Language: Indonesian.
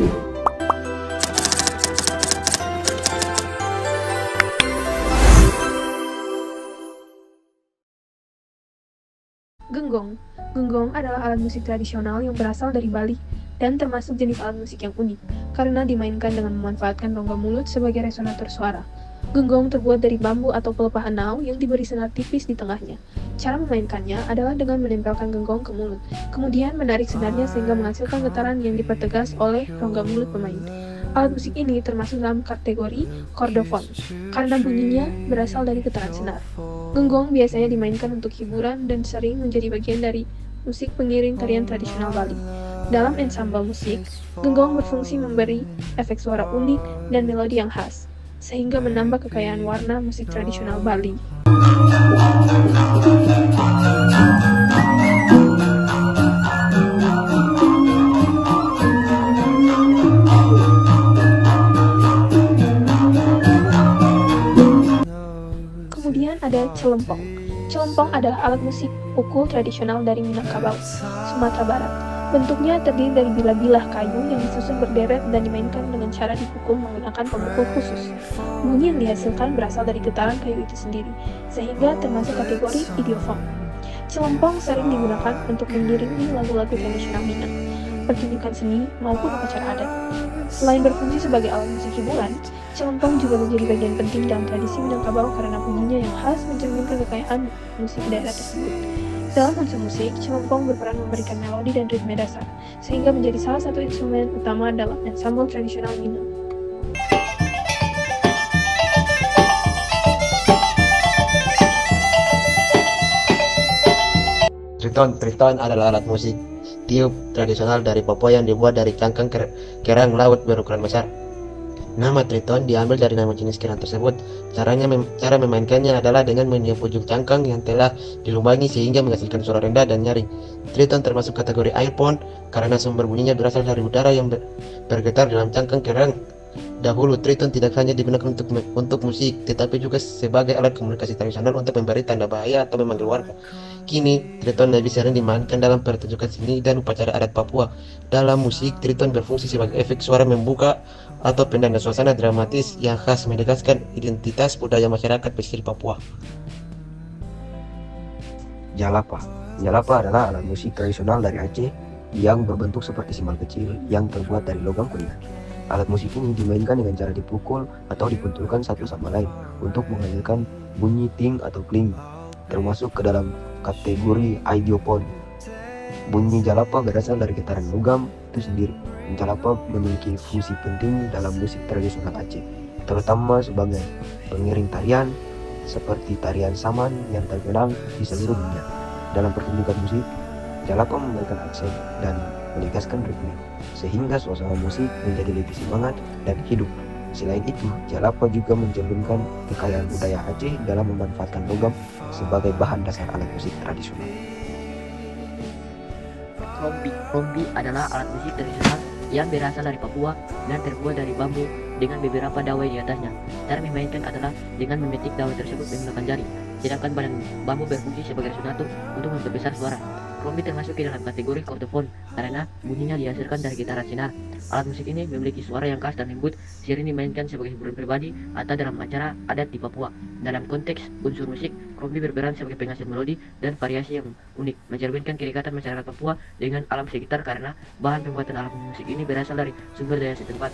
Genggong. Genggong adalah alat musik tradisional yang berasal dari Bali dan termasuk jenis alat musik yang unik karena dimainkan dengan memanfaatkan rongga mulut sebagai resonator suara. Genggong terbuat dari bambu atau pelepah enau yang diberi senar tipis di tengahnya. Cara memainkannya adalah dengan menempelkan genggong ke mulut, kemudian menarik senarnya sehingga menghasilkan getaran yang dipertegas oleh rongga mulut pemain. Alat musik ini termasuk dalam kategori chordofon karena bunyinya berasal dari getaran senar. Genggong biasanya dimainkan untuk hiburan dan sering menjadi bagian dari musik pengiring tarian tradisional Bali. Dalam ensembel musik, genggong berfungsi memberi efek suara unik dan melodi yang khas, sehingga menambah kekayaan warna musik tradisional Bali. Kemudian ada celempong. Celempong adalah alat musik pukul tradisional dari Minangkabau, Sumatera Barat. Bentuknya terdiri dari bilah-bilah kayu yang disusun berderet dan dimainkan dengan cara dipukul menggunakan pemukul khusus. Bunyi yang dihasilkan berasal dari getaran kayu itu sendiri, sehingga termasuk kategori idiofon. Celempong sering digunakan untuk mengiringi lagu-lagu tradisional Minang, pertunjukan seni, maupun upacara adat. Selain berfungsi sebagai alat musik hiburan, celempong juga menjadi bagian penting dalam tradisi Minangkabau karena bunyinya yang khas mencerminkan kekayaan musik daerah tersebut. Dalam unsur musik, celempong berperan memberikan melodi dan ritme dasar, sehingga menjadi salah satu instrumen utama dalam ensembel tradisional Minang. Triton adalah alat musik tiup tradisional dari Papua yang dibuat dari cangkang kerang laut berukuran besar. Nama triton diambil dari nama jenis kerang tersebut. Cara memainkannya adalah dengan meniup ujung cangkang yang telah dilubangi sehingga menghasilkan suara rendah dan nyaring. Triton termasuk kategori airborne karena sumber bunyinya berasal dari udara yang bergetar dalam cangkang kerang. Dahulu, triton tidak hanya digunakan untuk musik, tetapi juga sebagai alat komunikasi tradisional untuk memberi tanda bahaya atau memanggil warga. Kini, triton lebih sering dimainkan dalam pertunjukan seni dan upacara adat Papua. Dalam musik, triton berfungsi sebagai efek suara membuka atau penanda suasana dramatis yang khas menegaskan identitas budaya masyarakat pesisir Papua. Jalapa. Jalapa adalah alat musik tradisional dari Aceh yang berbentuk seperti simbal kecil yang terbuat dari logam kuningan. Alat musik ini dimainkan dengan cara dipukul atau dipuntulkan satu sama lain untuk menghasilkan bunyi ting atau kling, termasuk ke dalam kategori idiopon. Bunyi jalapa berasal dari getaran logam itu sendiri. Jalapa memiliki fungsi penting dalam musik tradisional Aceh, terutama sebagai pengiring tarian seperti tarian saman yang terkenal di seluruh dunia. Dalam pertunjukan musik, jalapa memberikan aksen dan menegaskan ritme, sehingga suasana musik menjadi lebih semangat dan hidup. Selain itu, jalapa juga mencerminkan kekayaan budaya Aceh dalam memanfaatkan logam sebagai bahan dasar alat musik tradisional. Krombi adalah alat musik tradisional yang berasal dari Papua dan terbuat dari bambu dengan beberapa dawai di atasnya. Cara memainkan adalah dengan memetik dawai tersebut menggunakan jari, sedangkan badan bambu berfungsi sebagai resonator untuk memperbesar suara. Krombi termasuk ke dalam kategori chordofon karena bunyinya dihasilkan dari getaran sinar. Alat musik ini memiliki suara yang khas dan lembut, sering dimainkan sebagai hiburan pribadi atau dalam acara adat di Papua. Dalam konteks unsur musik, krombi berperan sebagai penghasil melodi dan variasi yang unik, mencerminkan kedekatan masyarakat Papua dengan alam sekitar karena bahan pembuatan alat musik ini berasal dari sumber daya setempat.